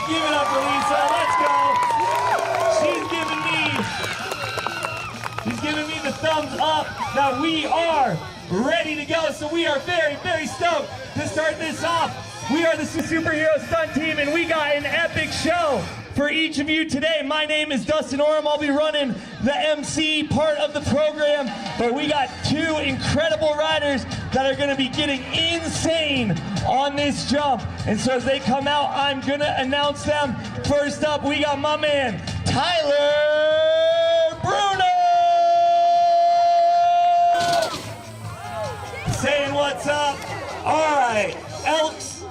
Give it up for Lisa, let's go. She's giving me the thumbs up that we are ready to go. So we are very, very stoked to start this off. We are the Superhero Stunt Team, and we got an epic show for each of you today. My name is Dustin Orem. I'll be running the MC part of the program, but we got two incredible riders that are gonna be getting insane on this jump. And so as they come out, I'm gonna announce them. First up, we got my man, Tyler Bruno! Saying what's up. All right, Elks,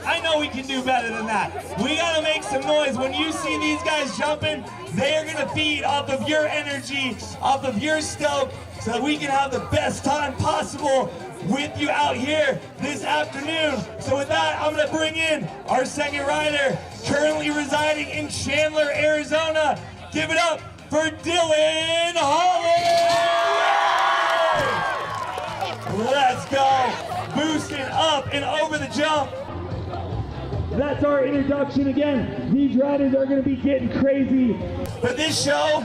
I know we can do better than that. We gotta make some noise. When you see these guys jumping, they are gonna feed off of your energy, off of your stoke, so that we can have the best time possible with you out here this afternoon. So with that, I'm gonna bring in our second rider, currently residing in Chandler, Arizona. Give it up for Dylan Holland! Let's go. Boosting up and over the jump. That's our introduction again. These riders are going to be getting crazy. But this show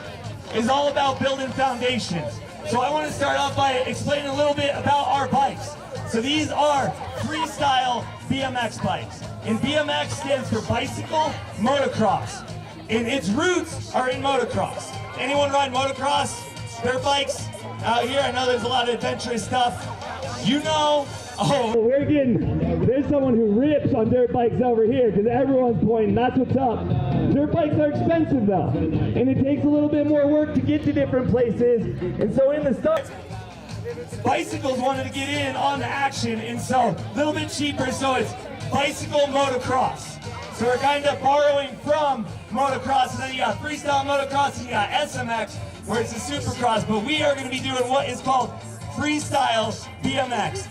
is all about building foundations. So I want to start off by explaining a little bit about our bikes. So these are freestyle BMX bikes. And BMX stands for bicycle motocross. And its roots are in motocross. Anyone ride motocross? Dirt bikes out here? I know there's a lot of adventurous stuff. You know, there's someone who rips on dirt bikes over here because everyone's pointing, that's what's up. Dirt bikes are expensive though, and it takes a little bit more work to get to different places. And so in the start, bicycles wanted to get in on the action, and so a little bit cheaper, so it's bicycle motocross. So we're kind of borrowing from motocross, and then you got freestyle motocross, and you got SMX, where it's a supercross, but we are going to be doing what is called freestyle BMX,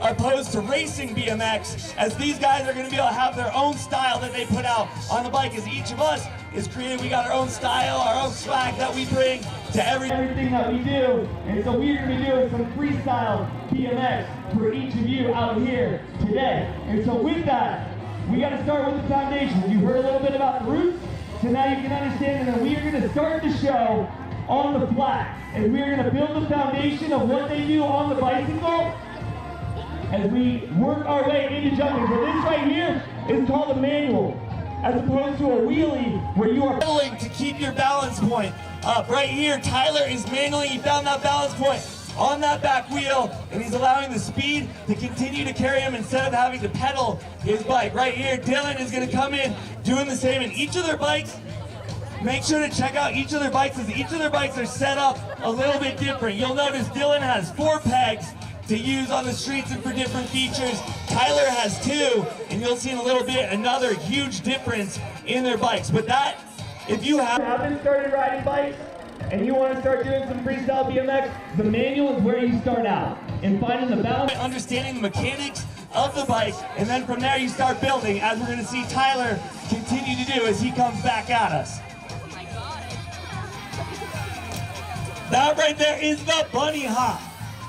opposed to racing BMX, as these guys are going to be able to have their own style that they put out on the bike, as each of us is creative. We got our own style, our own swag that we bring to everything that we do. And so we're going to be doing some freestyle BMX for each of you out here today. And so with that, we got to start with the foundation. You heard a little bit about the roots, so now you can understand, and then we are going to start the show on the flat. And we're going to build the foundation of what they do on the bicycle as we work our way into jumping. So this right here is called a manual, as opposed to a wheelie where you are pedaling to keep your balance point up. Right here, Tyler is manually, he found that balance point on that back wheel, and he's allowing the speed to continue to carry him instead of having to pedal his bike. Right here, Dylan is going to come in doing the same. And each of their bikes, make sure to check out each of their bikes, as each of their bikes are set up a little bit different. You'll notice Dylan has 4 pegs to use on the streets and for different features. Tyler has 2, and you'll see in a little bit another huge difference in their bikes. But that, if you haven't started riding bikes and you want to start doing some freestyle BMX, the manual is where you start out and finding the balance, understanding the mechanics of the bike, and then from there you start building, as we're going to see Tyler continue to do as he comes back at us. That right there is the bunny hop,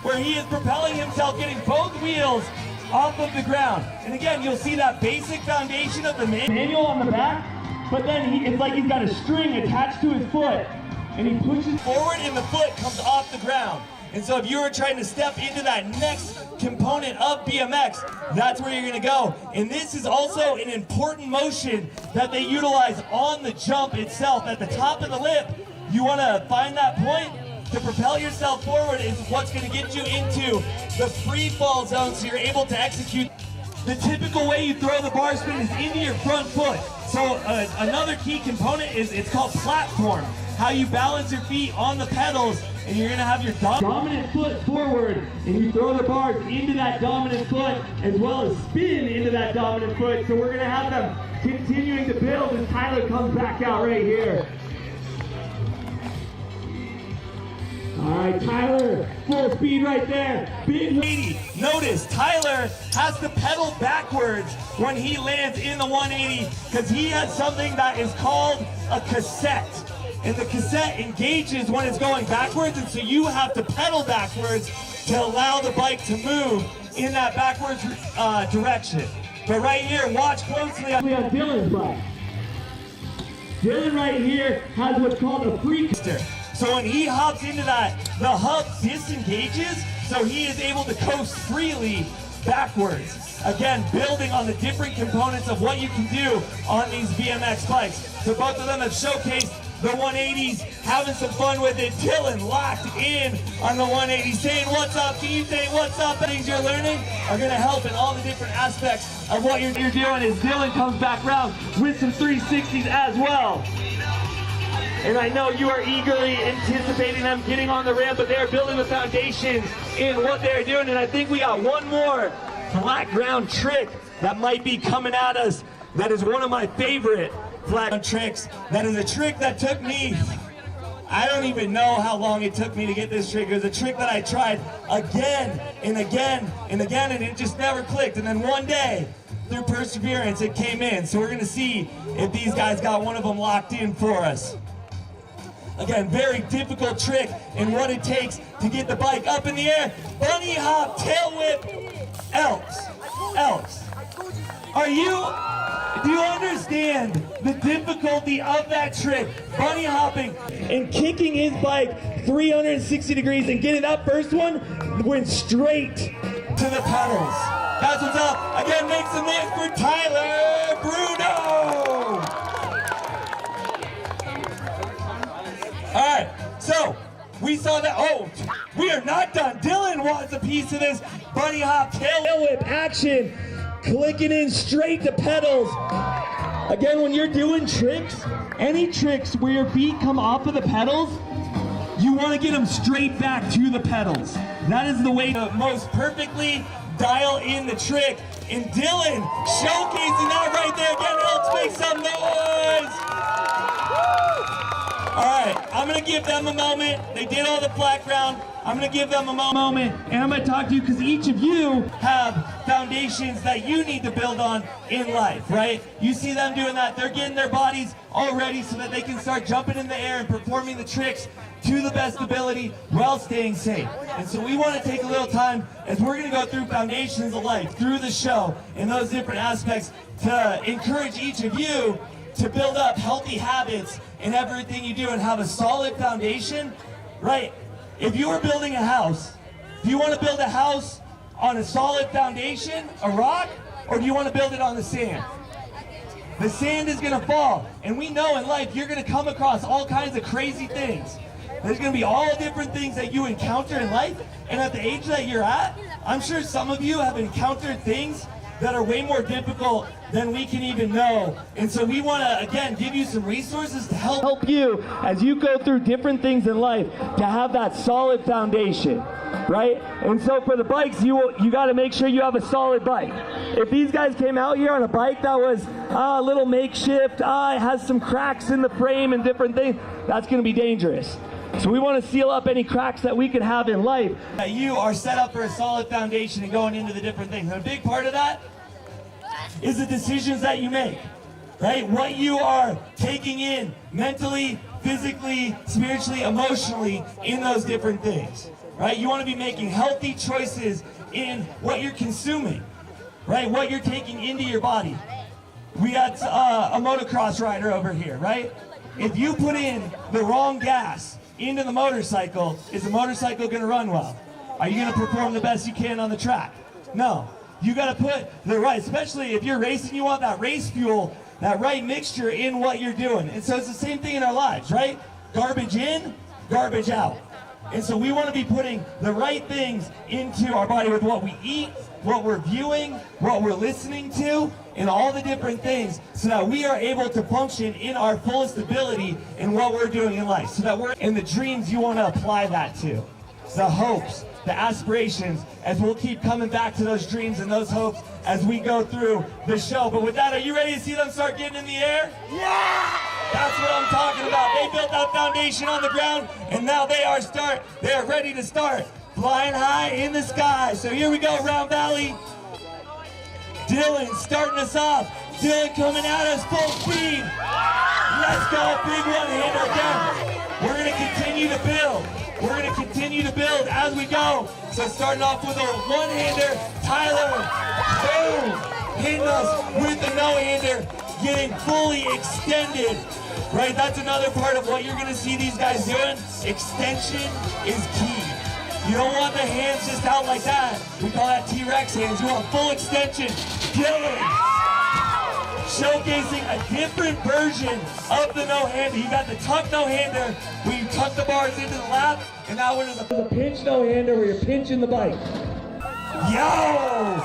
where he is propelling himself, getting both wheels off of the ground. And again, you'll see that basic foundation of the manual on the back, but then it's like he's got a string attached to his foot, and he pushes forward and the foot comes off the ground. And so if you were trying to step into that next component of BMX, that's where you're gonna go. And this is also an important motion that they utilize on the jump itself. At the top of the lip, you wanna find that point to propel yourself forward, is what's going to get you into the free fall zone, so you're able to execute. The typical way you throw the bar spin is into your front foot. So another key component is, it's called platform, how you balance your feet on the pedals, and you're going to have your dominant foot forward, and you throw the bars into that dominant foot as well as spin into that dominant foot. So we're going to have them continuing to build as Tyler comes back out right here. All right, Tyler, full speed right there. Big 180. Notice Tyler has to pedal backwards when he lands in the 180, because he has something that is called a cassette. And the cassette engages when it's going backwards, and so you have to pedal backwards to allow the bike to move in that backwards direction. But right here, watch closely on Dylan's bike. Dylan right here has what's called a free coaster. So when he hops into that, the hub disengages, so he is able to coast freely backwards. Again, building on the different components of what you can do on these BMX bikes. So both of them have showcased the 180s, having some fun with it. Dylan locked in on the 180, saying what's up to you, saying what's up. Things you're learning are going to help in all the different aspects of what you're doing, as Dylan comes back around with some 360s as well. And I know you are eagerly anticipating them getting on the ramp, but they're building the foundation in what they're doing. And I think we got one more flat ground trick that might be coming at us. That is one of my favorite flat ground tricks. That is a trick that took me, I don't even know how long it took me to get this trick. It was a trick that I tried again and again and again, and it just never clicked. And then one day, through perseverance, it came in. So we're gonna see if these guys got one of them locked in for us. Again, very difficult trick, and what it takes to get the bike up in the air. Bunny hop, tail whip, Elks. Do you understand the difficulty of that trick? Bunny hopping and kicking his bike 360 degrees and getting that first one went straight to the pedals. That's what's up. Again, make some noise for Tyler Bruno. All right, so we saw that. Oh, we are not done. Dylan wants a piece of this bunny hop tail whip action, clicking in straight to pedals. Again, when you're doing tricks, any tricks where your feet come off of the pedals, you want to get them straight back to the pedals. That is the way to most perfectly dial in the trick. And Dylan showcasing that right there. Again, let's make some noise. All right, I'm gonna give them a moment. They did all the flat ground. I'm gonna give them a moment, and I'm gonna talk to you because each of you have foundations that you need to build on in life, right? You see them doing that. They're getting their bodies all ready so that they can start jumping in the air and performing the tricks to the best ability while staying safe. And so we want to take a little time as we're going to go through foundations of life through the show and those different aspects to encourage each of you to build up healthy habits in everything you do and have a solid foundation, right? If you are building a house, do you want to build a house on a solid foundation, a rock, or do you want to build it on the sand? The sand is going to fall, and we know in life you're going to come across all kinds of crazy things. There's going to be all different things that you encounter in life, and at the age that you're at, I'm sure some of you have encountered things that are way more difficult than we can even know. And so we want to, again, give you some resources to help you as you go through different things in life to have that solid foundation, right? And so for the bikes, you got to make sure you have a solid bike. If these guys came out here on a bike that was a little makeshift, it has some cracks in the frame and different things, that's going to be dangerous. So we want to seal up any cracks that we could have in life. That you are set up for a solid foundation and going into the different things. And a big part of that is the decisions that you make, right? What you are taking in mentally, physically, spiritually, emotionally in those different things, right? You want to be making healthy choices in what you're consuming, right? What you're taking into your body. We got a motocross rider over here, right? If you put in the wrong gas into the motorcycle, is the motorcycle going to run well? Are you going to perform the best you can on the track? No. You got to put the right, especially if you're racing, you want that race fuel, that right mixture in what you're doing. And so it's the same thing in our lives, right? Garbage in, garbage out. And so we want to be putting the right things into our body with what we eat, what we're viewing, what we're listening to, and all the different things so that we are able to function in our fullest ability in what we're doing in life. So that we're in the dreams you want to apply that to. The hopes, the aspirations, as we'll keep coming back to those dreams and those hopes as we go through the show. But with that, are you ready to see them start getting in the air? Yeah! That's what I'm talking about. They built that foundation on the ground, and now they are ready to start flying high in the sky. So here we go, Round Valley. Dylan starting us off. Dylan coming at us full speed. Let's go, big one-hander again. We're going to continue to build. We're going to continue to build as we go. So starting off with a one-hander, Tyler, boom, hitting us with a no-hander, getting fully extended. Right, that's another part of what you're going to see these guys doing. Extension is key. You don't want the hands just out like that. We call that T-Rex hands. You want full extension. Dylan showcasing a different version of the no-hander. You got the tuck no-hander where you tuck the bars into the lap, and that one is a pinch no-hander where you're pinching the bike. Yo!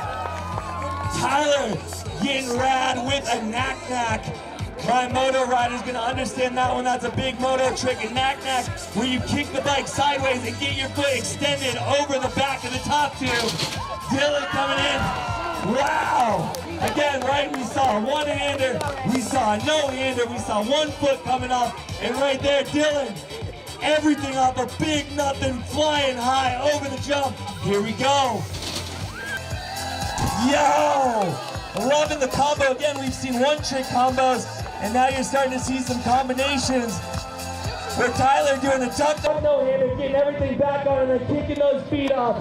Tyler getting rad with a knack-knack. My moto rider's gonna understand that one. That's a big moto trick, a knack-knack, where you kick the bike sideways and get your foot extended over the back of the top tube. Dylan coming in. Wow! Again, right, we saw a one-hander, we saw a no-hander, we saw one foot coming off, and right there, Dylan, everything off a big nothing, flying high over the jump. Here we go. Yo! Loving the combo. Again, we've seen one-trick combos, and now you're starting to see some combinations where Tyler doing the tuck no-hander, getting everything back on and then kicking those feet off.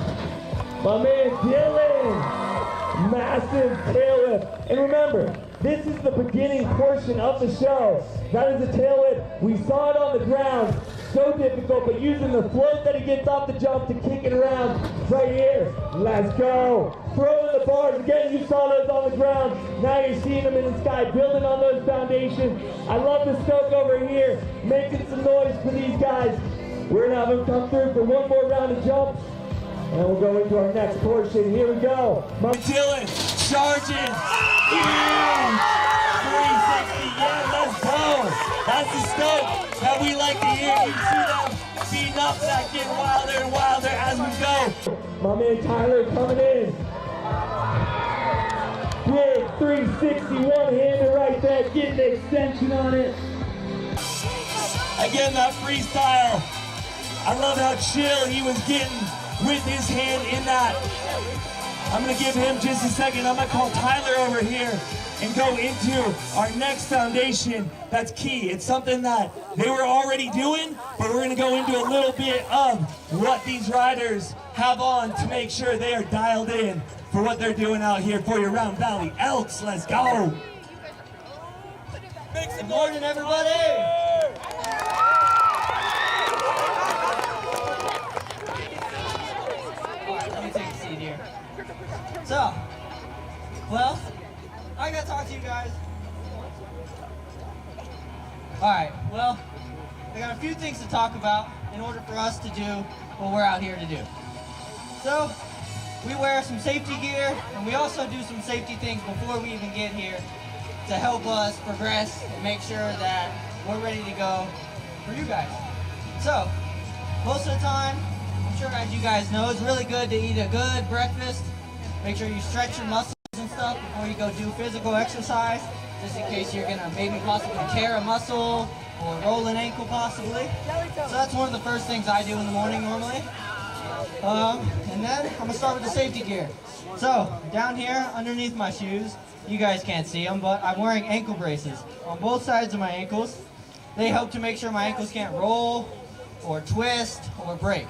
My man Dylan, massive tail whip. And remember, this is the beginning portion of the show. That is a tail whip. We saw it on the ground. So difficult, but using the float that he gets off the jump to kick it around right here. Let's go. Throwing the bars. Again, you saw those on the ground. Now you're seeing them in the sky, building on those foundations. I love the Stoke over here, making some noise for these guys. We're going to have them come through for one more round of jumps, and we'll go into our next portion. Here we go. Dylan charging. 360. Yeah, let's go. That's the Stoke that we like to hear. You see them speeding up, that getting wilder and wilder as we go. My man Tyler coming in. Big 360 one-hander right there, getting the extension on it. Again, that freestyle. I love how chill he was getting with his hand in that. I'm gonna give him just a second. I'm gonna call Tyler over here and go into our next foundation that's key. It's something that they were already doing, but we're gonna go into a little bit of what these riders have on to make sure they are dialed in for what they're doing out here for your Round Valley Elks. Let's go. Good morning, everybody. Let me take a seat here. So, well, I gotta talk to you guys. Alright, well, I got a few things to talk about in order for us to do what we're out here to do. So, we wear some safety gear, and we also do some safety things before we even get here to help us progress and make sure that we're ready to go for you guys. So, most of the time, I'm sure as you guys know, it's really good to eat a good breakfast. Make sure you stretch your muscles and stuff before you go do physical exercise, just in case you're gonna maybe possibly tear a muscle or roll an ankle possibly. So that's one of the first things I do in the morning normally. And then I'm gonna start with the safety gear. So down here underneath my shoes, you guys can't see them, but I'm wearing ankle braces on both sides of my ankles. They help to make sure my ankles can't roll or twist or break.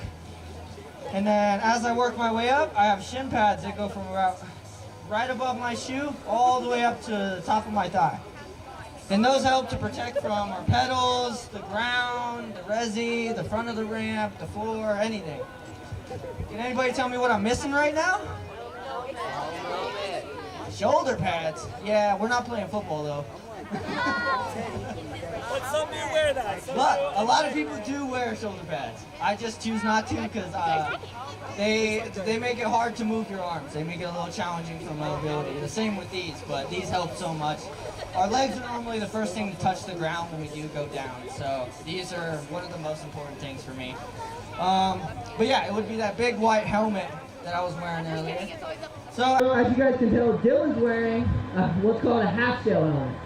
And then as I work my way up, I have shin pads that go from about right above my shoe all the way up to the top of my thigh. And those help to protect from our pedals, the ground, the resi, the front of the ramp, the floor, anything. Can anybody tell me what I'm missing right now? Shoulder pads. Yeah, we're not playing football though. But some do wear that. But a lot of people do wear shoulder pads. I just choose not to because they make it hard to move your arms. They make it a little challenging for mobility. The same with these, but these help so much. Our legs are normally the first thing to touch the ground when we do go down. So these are one of the most important things for me. But yeah, it would be that big white helmet that I was wearing earlier. So as you guys can tell, Dylan's wearing what's called a half-shell helmet.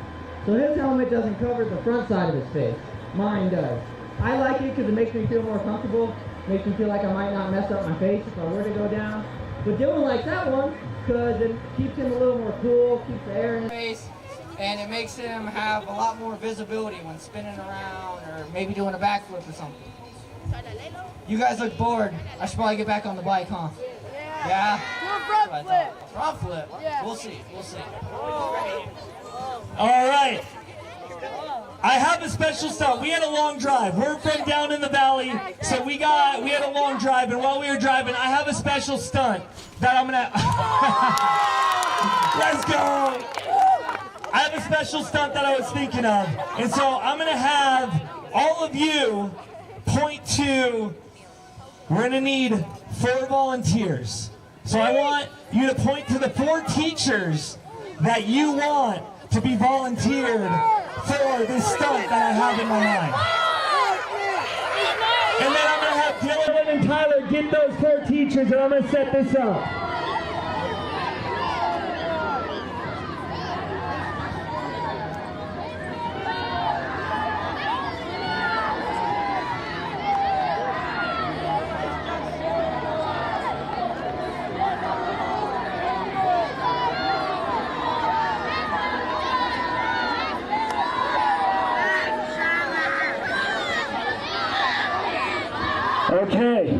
So his helmet doesn't cover the front side of his face. Mine does. I like it because it makes me feel more comfortable. Makes me feel like I might not mess up my face if I were to go down. But Dylan likes that one because it keeps him a little more cool, keeps the air in his face, and it makes him have a lot more visibility when spinning around or maybe doing a backflip or something. You guys look bored. I should probably get back on the bike, huh? Yeah? Do a front flip. Front flip? Yeah. We'll see. We'll see. All right. I have a special stunt. We had a long drive. We're from down in the valley, so we had a long drive, and while we were driving, I have a special stunt that I'm gonna. Let's go. I have a special stunt that I was thinking of, and so I'm gonna have all of you point to. We're gonna need 4 volunteers. So I want you to point to the 4 teachers that you want to be volunteered for this stunt that I have in my mind. And then I'm going to have Dylan and Tyler get those 4 teachers, and I'm going to set this up. Okay,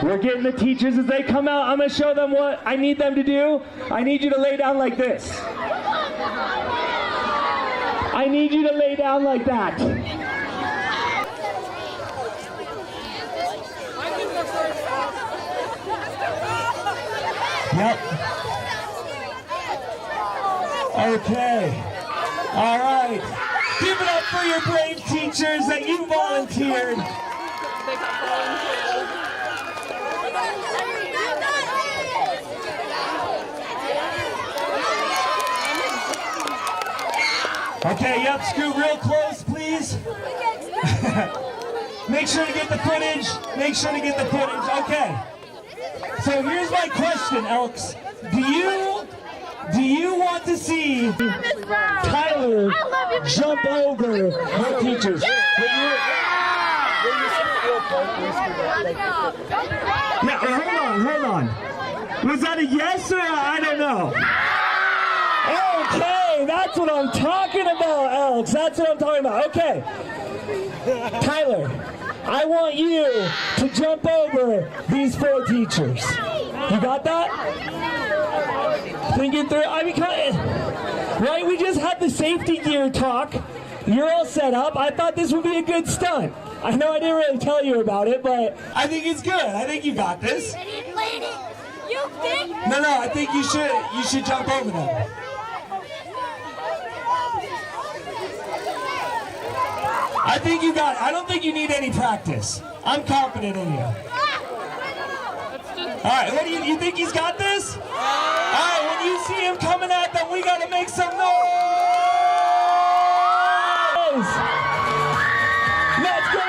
we're getting the teachers as they come out. I'm going to show them what I need them to do. I need you to lay down like this. I need you to lay down like that. Yep. Okay. All right. Give it up for your brave teachers that you volunteered. Okay, yep, scoot real close, please. Make sure to get the footage. Make sure to get the footage. Okay. So here's my question, Elks. Do you want to see Tyler jump over the teachers? Yeah! Will you sit real Now, hold on. Was that a yes or I don't know? Okay, that's what I'm talking about, Alex. That's what I'm talking about. Okay. Tyler, I want you to jump over these 4 teachers. You got that? Thinking through, I mean, right? We just had the safety gear talk. You're all set up. I thought this would be a good stunt. I know I didn't really tell you about it, but I think it's good. I think you got this. You think? No, I think you should jump over them. I think you got it. I don't think you need any practice. I'm confident in you. All right, what do you think he's got this? All right, when you see him coming at them, we got to make some noise. Let's go!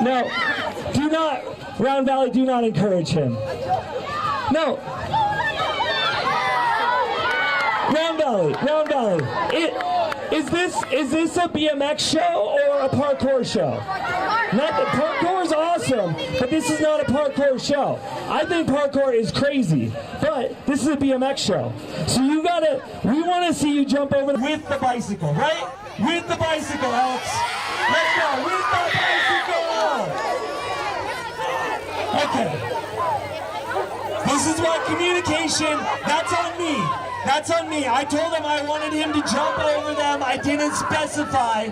No, do not, Round Valley, do not encourage him. No. Round Valley. Is this a BMX show or a parkour show? Parkour is awesome, but this is not a parkour show. I think parkour is crazy, but this is a BMX show. So we want to see you jump over with the bicycle, right? With the bicycle, Alex. Let's go, with the bicycle! Okay. This is what communication, that's on me. That's on me. I told him I wanted him to jump over them. I didn't specify.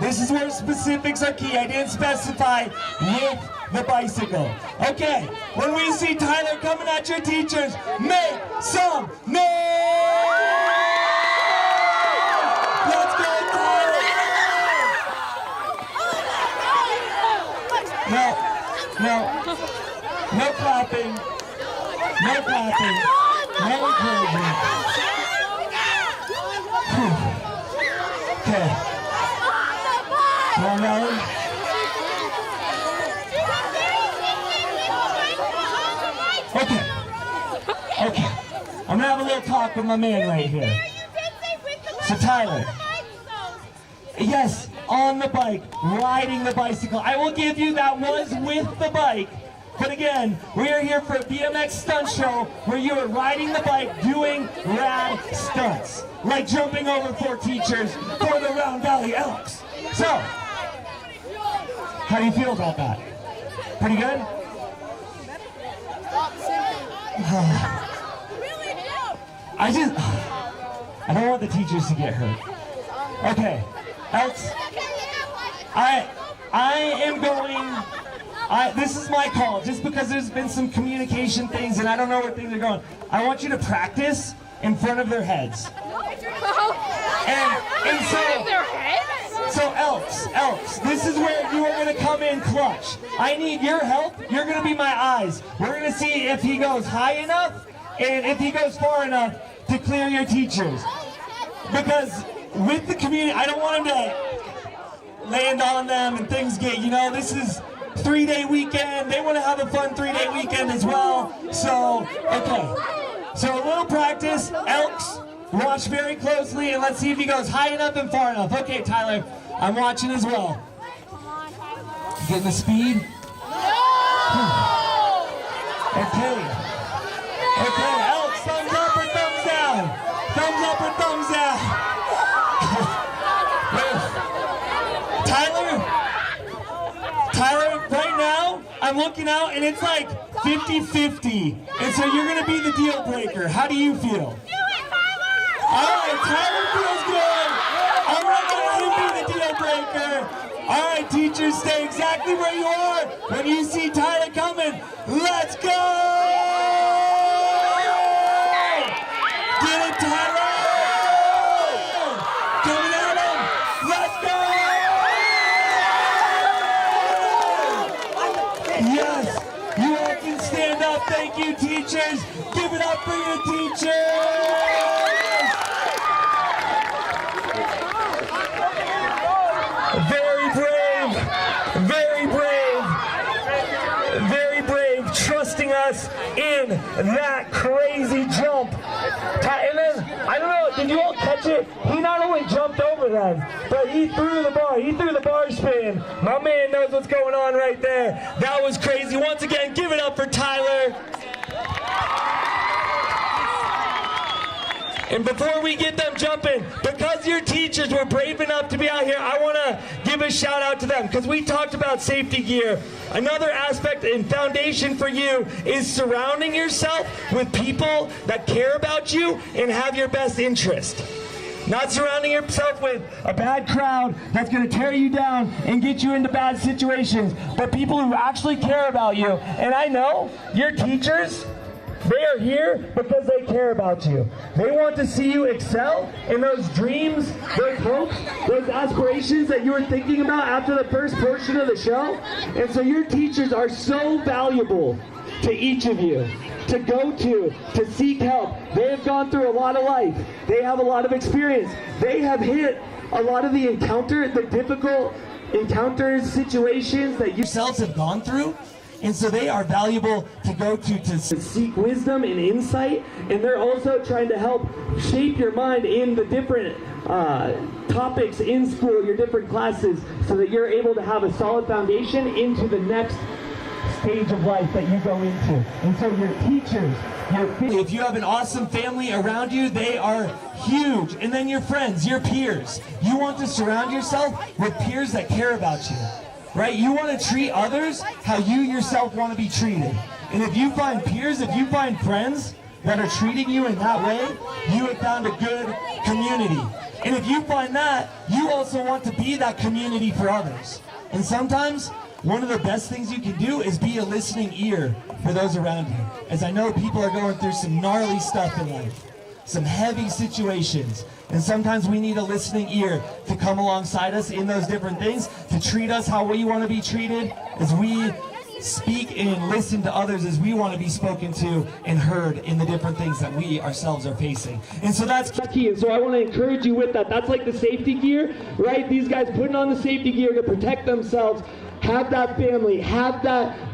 This is where specifics are key. I didn't specify with the bicycle. Okay, when we see Tyler coming at your teachers, make some noise! Let's go, Tyler! No clapping. No clapping. No encouragement. Okay. Come on, Ellie. Okay. I'm gonna have a little talk with my man right here. So Tyler. Yes, on the bike, riding the bicycle. I will give you that was with the bike. But again, we are here for a BMX stunt show where you are riding the bike doing rad stunts. Like jumping over 4 teachers for the Round Valley Elks. So, how do you feel about that? Pretty good? I don't want the teachers to get hurt. Okay, Elks, I am going... this is my call, just because there's been some communication things and I don't know where things are going. I want you to practice in front of their heads. And so Elks, this is where you are going to come in clutch. I need your help. You're going to be my eyes. We're going to see if he goes high enough and if he goes far enough to clear your teachers. Because with the community, I don't want him to land on them and things get, this is 3-day weekend. They want to have a fun 3-day weekend as well. So, okay. So a little practice. Elks, watch very closely and let's see if he goes high enough and far enough. Okay, Tyler, I'm watching as well. Getting the speed? Okay. Okay, Elks, thumbs up or thumbs down? Thumbs up or thumbs down? Tyler, right now, I'm looking out and it's like 50-50. And so you're going to be the deal breaker. How do you feel? All right, Tyler feels good. I'm going to let him be the deal breaker. All right, teachers, stay exactly where you are. When you see Tyler coming, let's go! Get it, Tyler! Coming at him! Let's go! Yes, you all can stand up. Thank you, teachers. Give it up for your teachers. Very brave, very brave, very brave, trusting us in that crazy jump. And then, I don't know, did you all catch it? He not only jumped over them, but he threw the bar. He threw the bar spin. My man knows what's going on right there. That was crazy. Once again, give it up for Tyler. And before we get them jumping, because your teachers were brave enough to be out here, I want to give a shout out to them because we talked about safety gear. Another aspect and foundation for you is surrounding yourself with people that care about you and have your best interest. Not surrounding yourself with a bad crowd that's going to tear you down and get you into bad situations, but people who actually care about you. And I know your teachers, they are here because they care about you. They want to see you excel in those dreams, those hopes, those aspirations that you were thinking about after the first portion of the show. And so your teachers are so valuable to each of you to go to seek help. They have gone through a lot of life. They have a lot of experience. They have hit a lot of the difficult encounters, situations that you yourselves have gone through. And so they are valuable to go to seek wisdom and insight. And they're also trying to help shape your mind in the different topics in school, your different classes, so that you're able to have a solid foundation into the next stage of life that you go into. And so your teachers, if you have an awesome family around you, they are huge. And then your friends, your peers. You want to surround yourself with peers that care about you. Right? You want to treat others how you yourself want to be treated. And if you find peers, if you find friends that are treating you in that way, you have found a good community. And if you find that, you also want to be that community for others. And sometimes, one of the best things you can do is be a listening ear for those around you. As I know people are going through some gnarly stuff in life, some heavy situations. And sometimes we need a listening ear to come alongside us in those different things, to treat us how we want to be treated, as we speak and listen to others as we want to be spoken to and heard in the different things that we ourselves are facing. And so that's key. And so I want to encourage you with that. That's like the safety gear, right? These guys putting on the safety gear to protect themselves. Have that family, have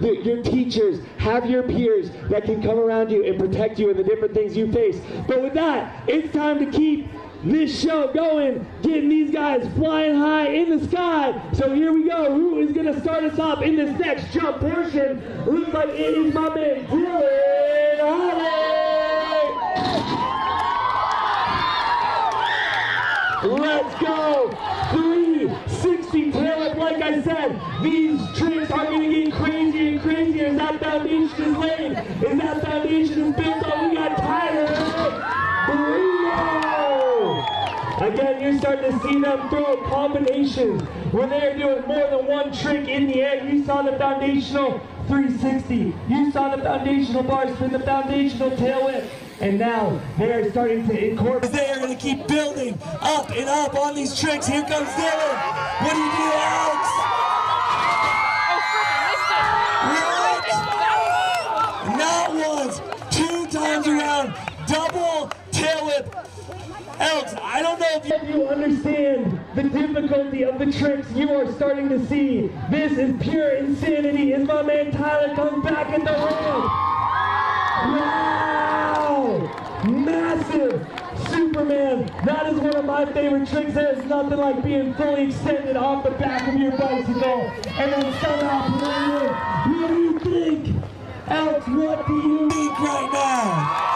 your teachers, have your peers that can come around you and protect you in the different things you face. But with that, it's time to keep this show going, getting these guys flying high in the sky. So here we go. Who is going to start us off in this next jump portion? Looks like it is my man, Dylan Holly. Let's go. 360 tail up. Like I said, these tricks are going to get crazier and crazier as that foundation is laid. As that foundation is built up, we got Tyler. Again, you're starting to see them throw combinations where they're doing more than one trick in the air. You saw the foundational 360. You saw the foundational bar spin, the foundational tail whip. And now they are starting to incorporate. They are going to keep building up and up on these tricks. Here comes Dylan. What do you do, Alex? What? Not once, 2 times around, double tail whip. Alex, I don't know if you understand the difficulty of the tricks you are starting to see. This is pure insanity as my man Tyler comes back in the ring. Wow! Massive Superman. That is one of my favorite tricks. There's nothing like being fully extended off the back of your bicycle and then somehow playing it. What do you think? Alex, what do you think right now?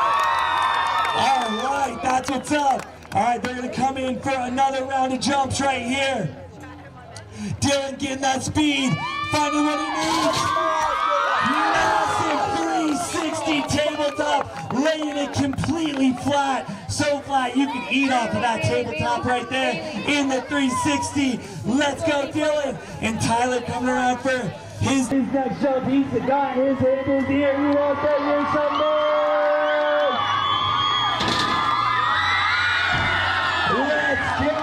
All right, that's what's up. All right, they're going to come in for another round of jumps right here. Dylan getting that speed, finding what he needs. Massive 360 tabletop, laying it completely flat. So flat you can eat off of that tabletop right there in the 360. Let's go, Dylan. And Tyler coming around for his next jump. He's got his handles here. You want that? Here's some more. Let's go!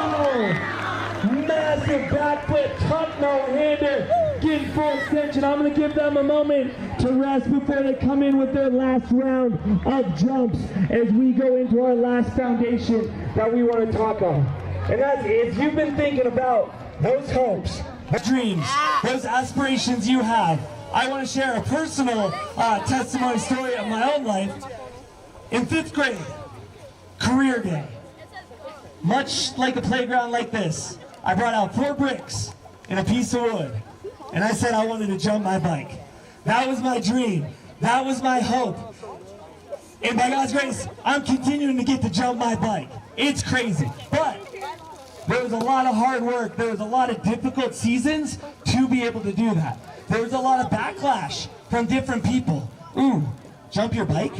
Massive backflip, tuck no-hander, getting full extension. I'm going to give them a moment to rest before they come in with their last round of jumps as we go into our last foundation that we want to talk on. And that's if you've been thinking about those hopes, the dreams, those aspirations you have, I want to share a personal testimony story of my own life. In 5th grade, career day, much like a playground like this, I brought out 4 bricks and a piece of wood, and I said I wanted to jump my bike. That was my dream. That was my hope. And by God's grace, I'm continuing to get to jump my bike. It's crazy, but there was a lot of hard work. There was a lot of difficult seasons to be able to do that. There was a lot of backlash from different people. Ooh, jump your bike?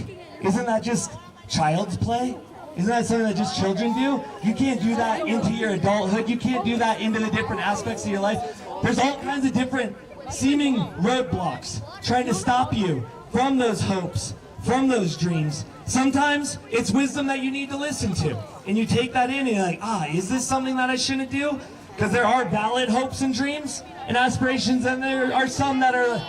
Isn't that just child's play? Isn't that something that just children do? You can't do that into your adulthood. You can't do that into the different aspects of your life. There's all kinds of different seeming roadblocks trying to stop you from those hopes, from those dreams. Sometimes it's wisdom that you need to listen to. And you take that in and you're like, is this something that I shouldn't do? Because there are valid hopes and dreams and aspirations, and there are some that are,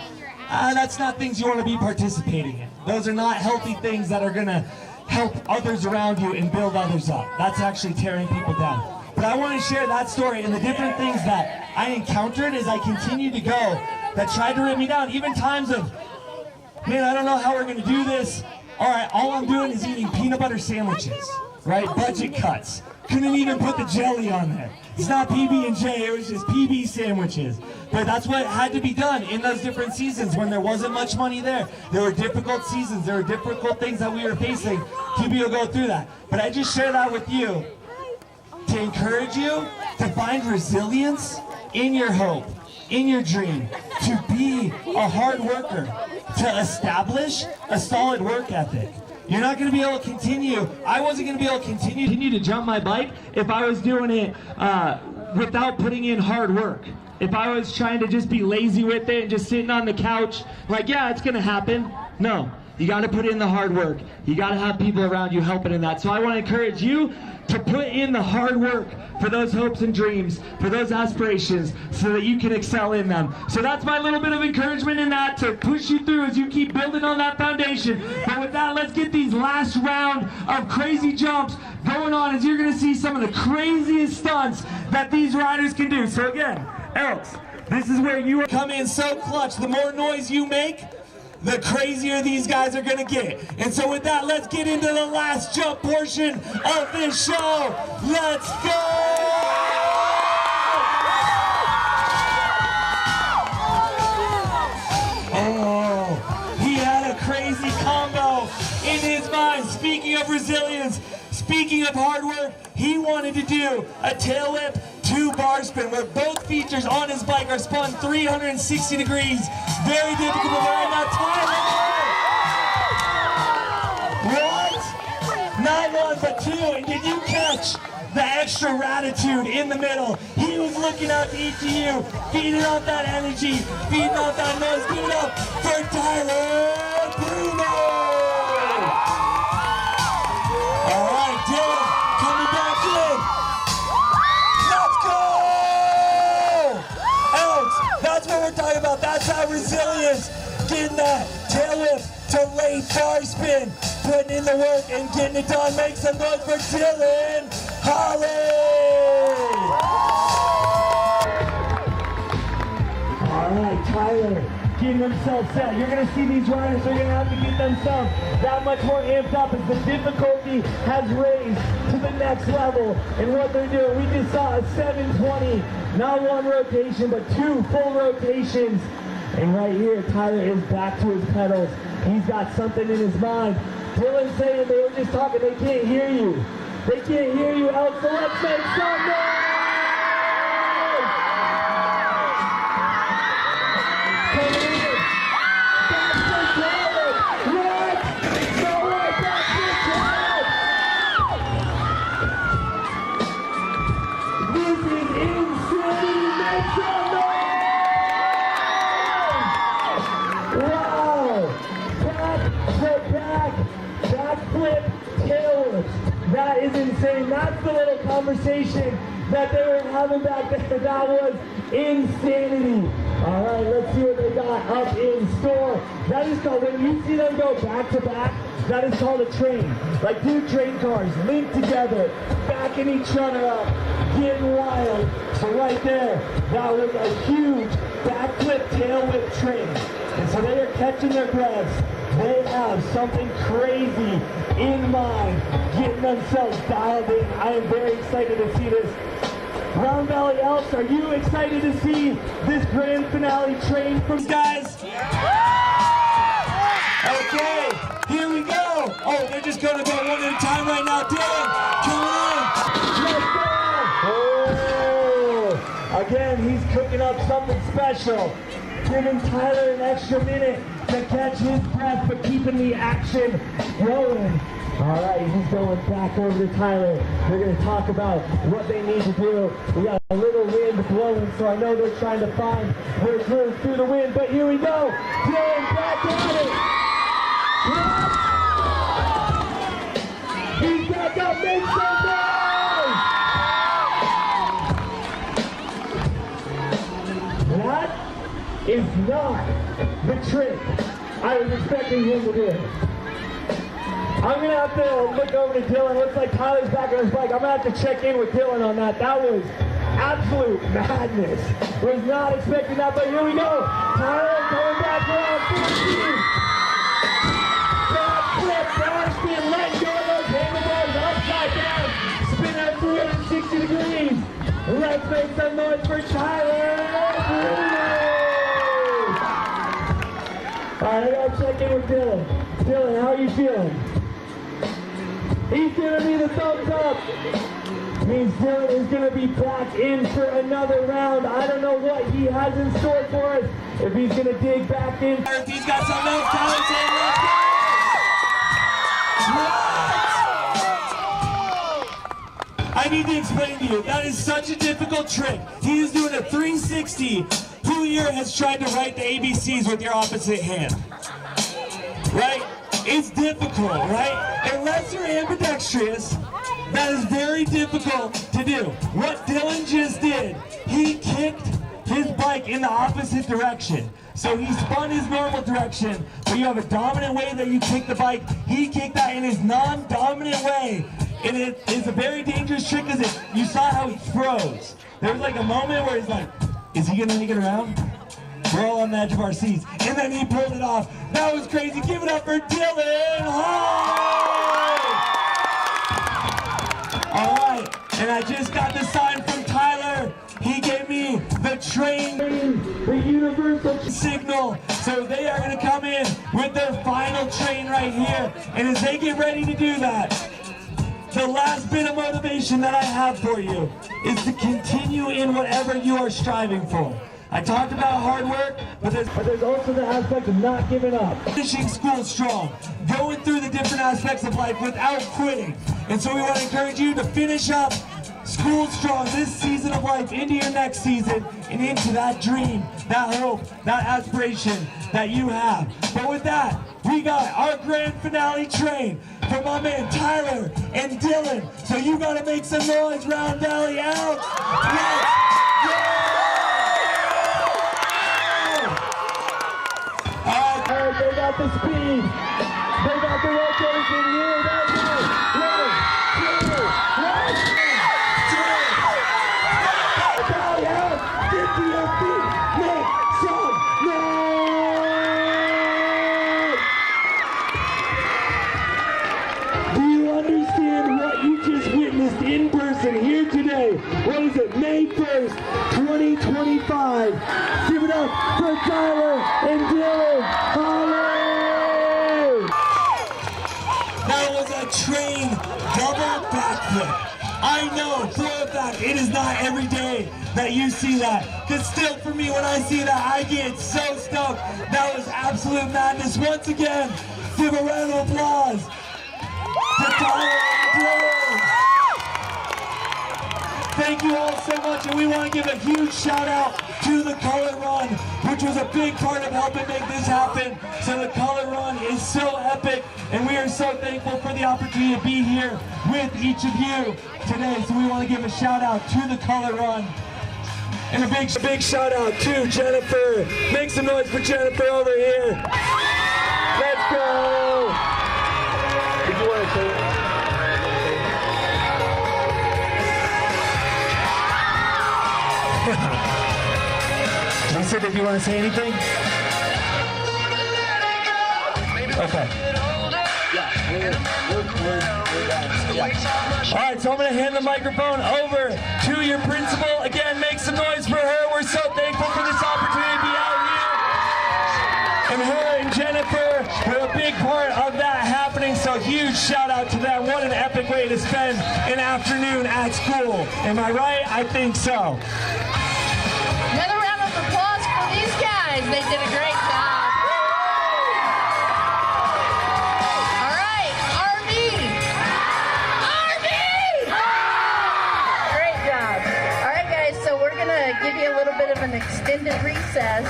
that's not things you want to be participating in. Those are not healthy things that are going to help others around you and build others up. That's actually tearing people down. But I want to share that story and the different things that I encountered as I continue to go that tried to rip me down. Even times of, man, I don't know how we're going to do this. All right, all I'm doing is eating peanut butter sandwiches, right? Budget cuts. Couldn't even put the jelly on there. It's not PB&J, it was just PB sandwiches. But that's what had to be done in those different seasons when there wasn't much money there. There were difficult seasons, there were difficult things that we were facing to be able to go through that. But I just share that with you to encourage you to find resilience in your hope, in your dream, to be a hard worker, to establish a solid work ethic. You're not going to be able to continue. I wasn't going to be able to continue to jump my bike if I was doing it without putting in hard work. If I was trying to just be lazy with it and just sitting on the couch, like, yeah, it's going to happen. No, you got to put in the hard work. You got to have people around you helping in that. So I want to encourage you to put in the hard work for those hopes and dreams, for those aspirations, so that you can excel in them. So that's my little bit of encouragement in that, to push you through as you keep building on that foundation. But with that, let's get these last round of crazy jumps going on, as you're going to see some of the craziest stunts that these riders can do. So again, Elks, this is where you come in so clutch. The more noise you make, the crazier these guys are going to get. And so with that, let's get into the last jump portion of this show. Let's go! Oh, he had a crazy combo in his mind. Speaking of resilience, speaking of hard work, he wanted to do a tail whip 2-bar spin where both features on his bike are spun 360 degrees. Very difficult to learn that time. What? Not 1, but 2. And did you catch the extra ratitude in the middle? He was looking out to each of you, feeding off that energy, feeding off that noise. Give it up for Tyler Bruno. All right, Dylan, coming back in. Let's go! Elks, that's what we're talking about. That's that resilience. Getting that tail whip to late bar spin. Putting in the work and getting it done. Make some noise for Dylan Holly! All right, Tyler, getting himself set. You're going to see these riders are going to have to get themselves that much more amped up as the difficulty has raised to the next level. And what they're doing, we just saw a 720, not 1 rotation, but 2 full rotations. And right here, Tyler is back to his pedals. He's got something in his mind. Dylan's saying they were just talking, they can't hear you. They can't hear you, Elk, so let's make some noise! Coming in. That's the Tyler! What? No way, that's the Tyler! This is insane! Make some noise! Wow! Back flip, tail whips. That is insane. That's the little conversation that they were having back there. That was insanity. All right, let's see what they got up in store. That is called, when you see them go back to back, that is called a train. Like 2 train cars linked together, backing each other up, getting wild. So right there, that was a huge backflip, tail whip train. And so they are catching their breaths. They have something crazy in mind, getting themselves dialed in. I am very excited to see this. Round Valley Elks, are you excited to see this grand finale train from guys? Okay, here we go. Oh, they're just going to go one at a time right now. Dylan, come on. Let's go. Oh, again, he's cooking up something special. Giving Tyler an extra minute to catch his breath, but keeping the action rolling. All right, he's going back over to Tyler. They're going to talk about what they need to do. We got a little wind blowing, so I know they're trying to find their groove through the wind, but here we go. Dylan back at it. He's back up, make some noise! That is not the trick I was expecting him to do. I'm going to have to look over to Dylan. Looks like Tyler's back on his bike. I'm going to have to check in with Dylan on that. That was absolute madness. Was not expecting that, but here we go. Tyler going back around 14. Back flip, down spin, letting go of those handlebars upside down. Spin at 360 degrees. Let's make some noise for Tyler. All right, I got to check in with Dylan. Dylan, how are you feeling? He's giving me the thumbs up. Means Dylan is going to be back in for another round. I don't know what he has in store for us. If he's going to dig back in. If he's got some else, Tyler's saying, let's go! I need to explain to you, that is such a difficult trick. He is doing a 360. Who here has tried to write the ABCs with your opposite hand? Right? It's difficult, right? Unless you're ambidextrous, that is very difficult to do. What Dylan just did, he kicked his bike in the opposite direction. So he spun his normal direction, but you have a dominant way that you kick the bike. He kicked that in his non-dominant way. And it is a very dangerous trick because you saw how he froze. There was like a moment where he's like, is he gonna make it around? We're all on the edge of our seats. And then he pulled it off. That was crazy. Give it up for Dylan. All right, and I just got the sign from Tyler. He gave me the train, the universal signal. So they are gonna come in with their final train right here. And as they get ready to do that, the last bit of motivation that I have for you is to continue in whatever you are striving for. I talked about hard work, but there's also the aspect of not giving up. Finishing school strong, going through the different aspects of life without quitting. And so we want to encourage you to finish up school strong this season of life into your next season and into that dream, that hope, that aspiration that you have. But with that, we got our grand finale train for my man Tyler and Dylan. So you got to make some noise, Round Valley out. Let's go! All right, they got the speed. They got the rotation here. That's it. 1, 2, 1, 2. Valley out. Get to your feet. Make some noise. Do you understand what you just witnessed in person here today? What is it? May 1st, 2025. Give it up for Tyler and Dylan. Hooray! That was a train double backflip. I know for a fact it is not every day that you see that. Because still for me, when I see that, I get so stoked. That was absolute madness. Once again, give a round of applause to Tyler and Dylan. Thank you all so much, and we want to give a huge shout out to the Color Run, which was a big part of helping make this happen. So the Color Run is so epic, and we are so thankful for the opportunity to be here with each of you today. So we want to give a shout out to the Color Run. And a big shout out to Jennifer. Make some noise for Jennifer over here. Let's go. Did you want to say it? Jason, did you want to say anything? Okay. All right, so I'm going to hand the microphone over to your principal. Again, make some noise for her. We're so thankful for this opportunity to be out here. And her and Jennifer were a big part of that happening, so huge shout out to them. What an epic way to spend an afternoon at school. Am I right? I think so. Another round of applause for these guys. They did a great job. All right, RV. RV! Great job. All right, guys, so we're going to give you a little bit of an extended recess,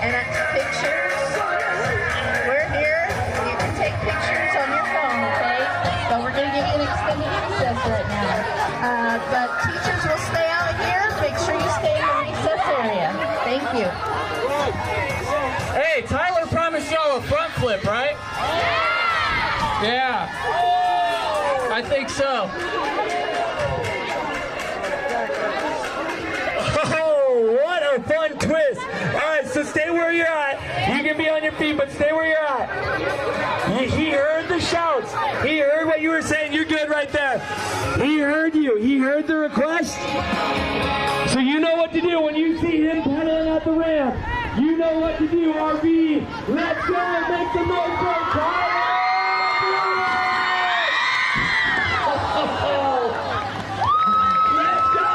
and that's pictures. We're here. You can take pictures on your phone, okay? But we're going to give you an extended recess right now. But teachers will stay out here. Make sure you stay in the recess area. Thank you. Hey, Tyler promised y'all a front flip, right? Yeah. I think so. Oh, what a fun twist. All right, so stay where you're at. You can be on your feet, but stay where you're at. He heard the shouts. He heard what you were saying. You're good right there. He heard you. He heard the request. So you know what to do when you see him pedaling out the ramp. You know what to do, RV. Let's go. Make some noise for Tyler. Let's go.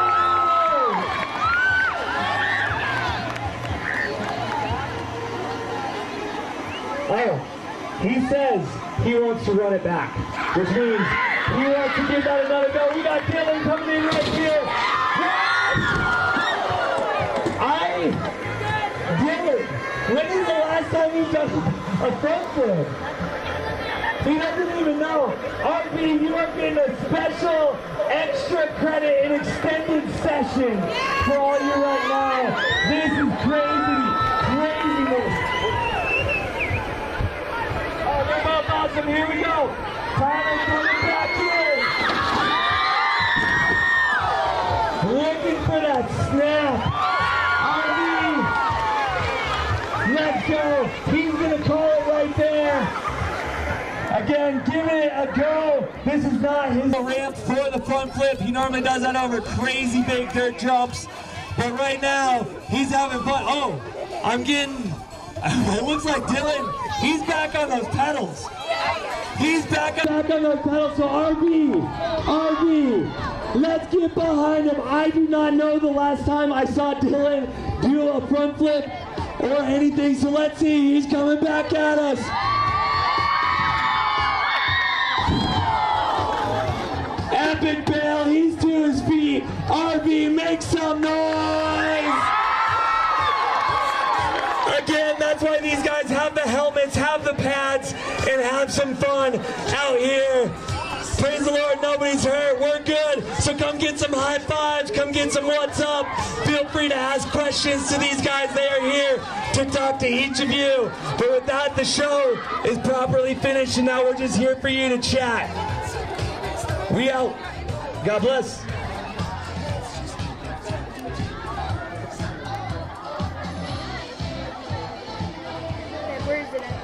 Oh, he says he wants to run it back, which means he wants to give that another go. We got Dylan coming in right here. Dylan, when is the last time you've done a front flip? He doesn't even know. RB, you are getting a special extra credit and extended session for all you right now. This is crazy. Craziness. Oh, they're both awesome. Here we go. Tyler coming back in. Looking for that snap. RB. Let's go. He's going to call it right there. Again, giving it a go. This is not his ramp for the front flip. He normally does that over crazy big dirt jumps. But right now, he's having fun. Oh, it looks like Dylan, he's back on those pedals. He's back on those pedals. So RV, let's get behind him. I do not know the last time I saw Dylan do a front flip or anything. So let's see, he's coming back at us. Epic bail, he's to his feet. RV, make some noise! Again, that's why these guys have the helmets, have the pads, and have some fun out here. Praise the Lord, nobody's hurt, we're good. So come get some high fives, come get some what's up. Feel free to ask questions to these guys. They are here to talk to each of you. But with that, the show is properly finished, and now we're just here for you to chat. We out. God bless. Where is it at?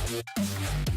We'll be right back.